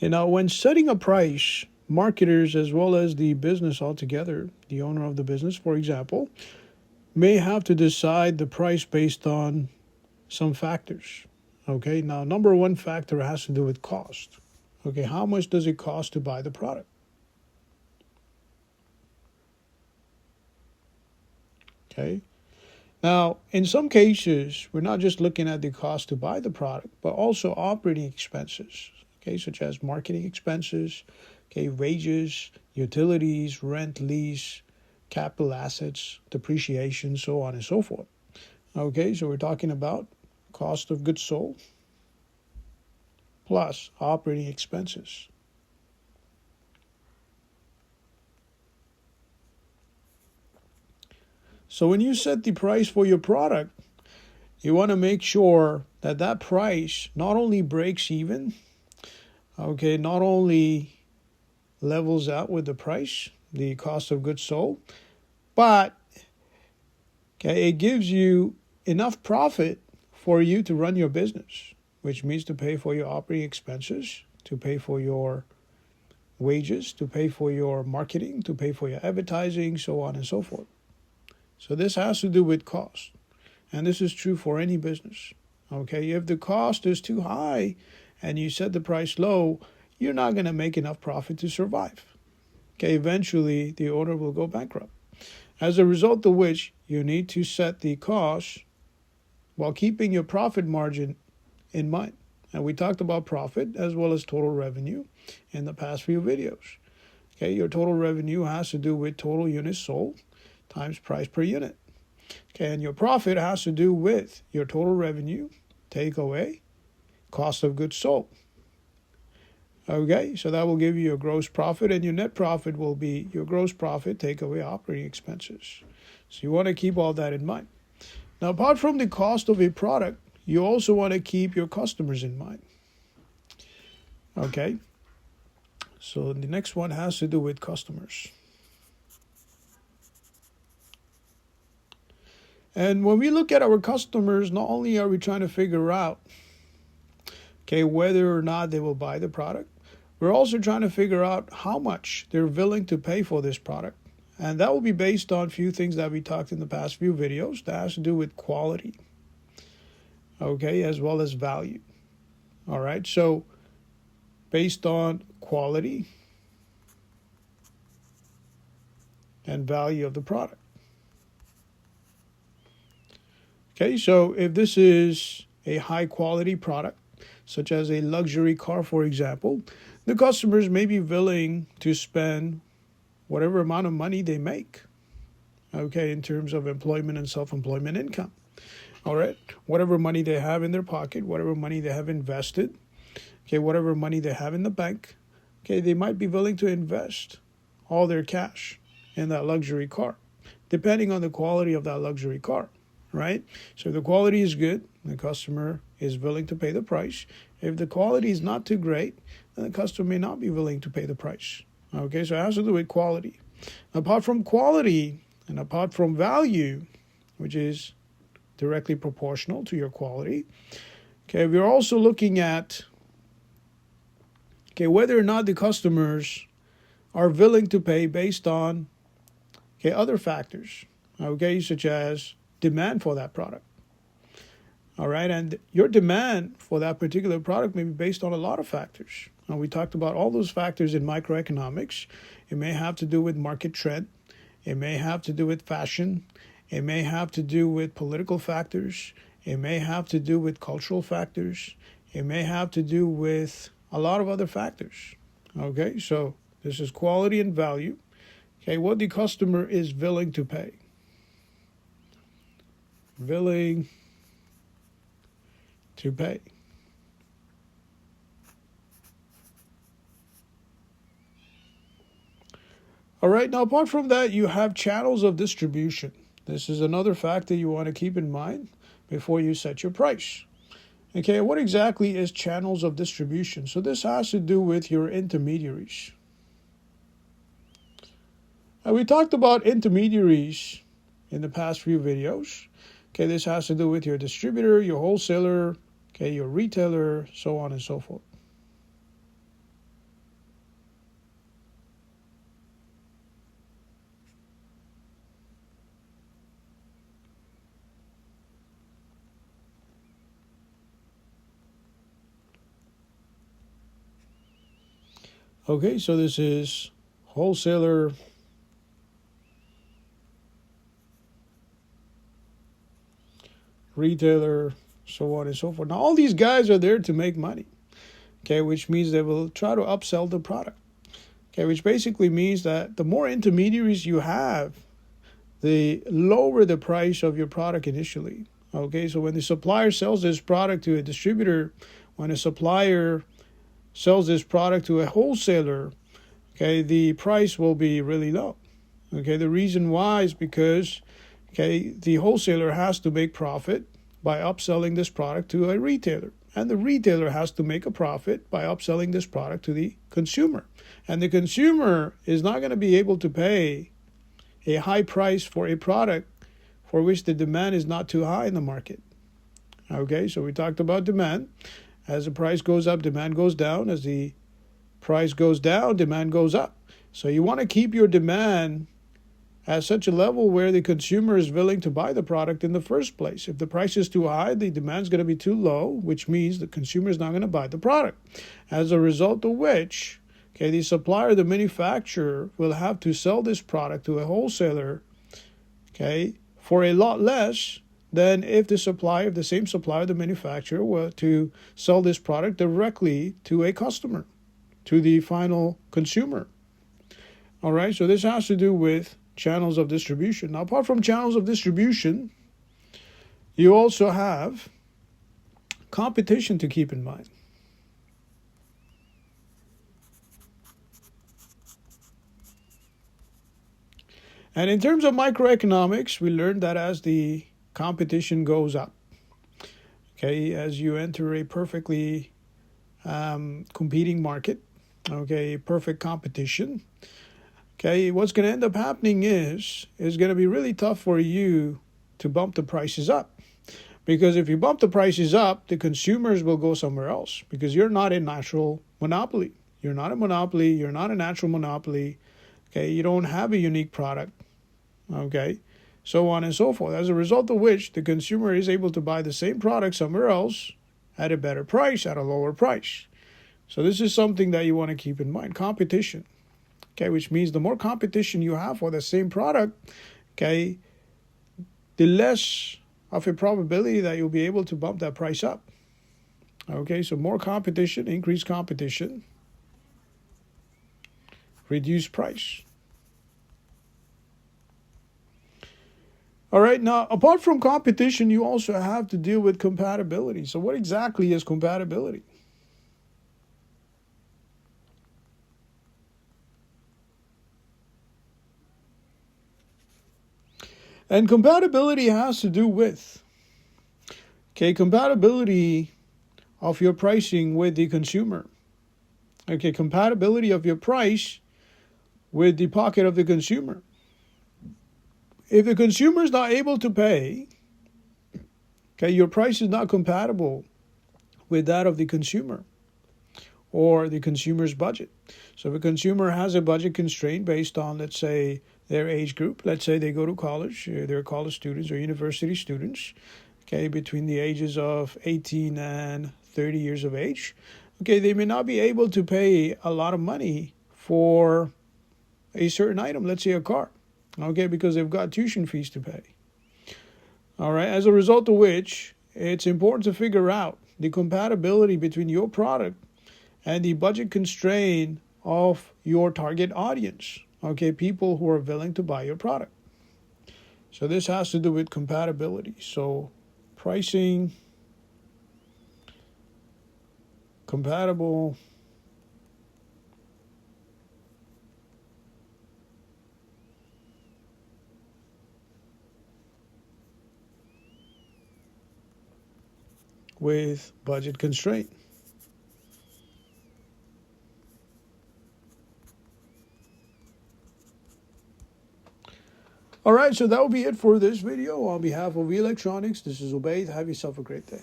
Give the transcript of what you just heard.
Now, when setting a price, marketers as well as the business altogether, the owner of the business, for example, may have to decide the price based on some factors. Okay, now number one factor has to do with cost. Okay, how much does it cost to buy the product? Okay, now in some cases, we're not just looking at the cost to buy the product, but also operating expenses, okay, such as marketing expenses, okay, wages, utilities, rent, lease, capital assets, depreciation, so on and so forth. Okay, so we're talking about cost of goods sold plus operating expenses. So when you set the price for your product, you want to make sure that that price not only breaks even, okay, not only levels out with the price, the cost of goods sold, but okay, it gives you enough profit for you to run your business, which means to pay for your operating expenses, to pay for your wages, to pay for your marketing, to pay for your advertising, so on and so forth. So this has to do with cost. And this is true for any business. Okay, if the cost is too high and you set the price low, you're not going to make enough profit to survive. Okay, eventually the owner will go bankrupt. As a result of which, you need to set the cost while keeping your profit margin in mind. And we talked about profit as well as total revenue in the past few videos. Okay, your total revenue has to do with total units sold times price per unit. Okay, and your profit has to do with your total revenue, take away cost of goods sold. Okay, so that will give you your gross profit, and your net profit will be your gross profit, take away operating expenses. So you want to keep all that in mind. Now, apart from the cost of a product, you also want to keep your customers in mind. Okay, so the next one has to do with customers. And when we look at our customers, not only are we trying to figure out, okay, whether or not they will buy the product, we're also trying to figure out how much they're willing to pay for this product. And that will be based on a few things that we talked in the past few videos that has to do with quality, okay, as well as value. All right, so based on quality and value of the product. Okay, so if this is a high quality product, such as a luxury car, for example, the customers may be willing to spend whatever amount of money they make, okay, in terms of employment and self-employment income. All right, whatever money they have in their pocket, whatever money they have invested, okay, whatever money they have in the bank, okay, they might be willing to invest all their cash in that luxury car, depending on the quality of that luxury car. Right? So if the quality is good, the customer is willing to pay the price. If the quality is not too great, then the customer may not be willing to pay the price. Okay, so it has to do with quality. Apart from quality and apart from value, which is directly proportional to your quality, okay, we're also looking at, okay, whether or not the customers are willing to pay based on, okay, other factors, okay, such as demand for that product. All right, and your demand for that particular product may be based on a lot of factors. Now, we talked about all those factors in microeconomics. It may have to do with market trend. It may have to do with fashion. It may have to do with political factors. It may have to do with cultural factors. It may have to do with a lot of other factors. Okay, so this is quality and value. Okay, what the customer is willing to pay. Willing to pay. All right, now apart from that, you have channels of distribution. This is another factor you want to keep in mind before you set your price. Okay, what exactly is channels of distribution? So this has to do with your intermediaries. Now, we talked about intermediaries in the past few videos. Okay, this has to do with your distributor, your wholesaler, okay, your retailer, so on and so forth. Okay, so this is wholesaler, retailer, so on and so forth. Now, all these guys are there to make money, okay, which means they will try to upsell the product, okay, which basically means that the more intermediaries you have, the lower the price of your product initially. Okay, so when the supplier sells this product to a distributor, when a supplier sells this product to a wholesaler, okay, the price will be really low. Okay, the reason why is because, okay, the wholesaler has to make profit by upselling this product to a retailer, and the retailer has to make a profit by upselling this product to the consumer, and the consumer is not going to be able to pay a high price for a product for which the demand is not too high in the market. Okay, so we talked about demand. As the price goes up, demand goes down. As the price goes down, demand goes up. So you want to keep your demand at such a level where the consumer is willing to buy the product in the first place. If the price is too high, the demand is going to be too low, which means the consumer is not going to buy the product. As a result of which, okay, the supplier, the manufacturer, will have to sell this product to a wholesaler, okay, for a lot less than if the same supplier, the manufacturer, were to sell this product directly to a customer, to the final consumer. All right, so this has to do with channels of distribution. Now, apart from channels of distribution, you also have competition to keep in mind. And in terms of microeconomics, we learned that as the competition goes up, okay, as you enter a perfectly competing market, okay, perfect competition, okay, what's going to end up happening is going to be really tough for you to bump the prices up. Because if you bump the prices up, the consumers will go somewhere else because you're not a natural monopoly. You're not a monopoly. You're not a natural monopoly. Okay, you don't have a unique product. Okay, so on and so forth. As a result of which, the consumer is able to buy the same product somewhere else at a better price, at a lower price. So this is something that you want to keep in mind. Competition. Okay, which means the more competition you have for the same product, okay, the less of a probability that you'll be able to bump that price up. Okay, so more competition, increased competition, reduced price. All right, now, apart from competition, you also have to deal with compatibility. So what exactly is compatibility? And compatibility has to do with, okay, compatibility of your pricing with the consumer. Okay, compatibility of your price with the pocket of the consumer. If the consumer is not able to pay, okay, your price is not compatible with that of the consumer or the consumer's budget. So if a consumer has a budget constraint based on, let's say, their age group, let's say they go to college, they're college students or university students, okay, between the ages of 18 and 30 years of age, okay, they may not be able to pay a lot of money for a certain item, let's say a car, okay, because they've got tuition fees to pay. All right, as a result of which, it's important to figure out the compatibility between your product and the budget constraint of your target audience, okay, people who are willing to buy your product. So this has to do with compatibility. So pricing, compatible, with budget constraint. All right, so that will be it for this video. On behalf of eLectronics, this is Obaid. Have yourself a great day.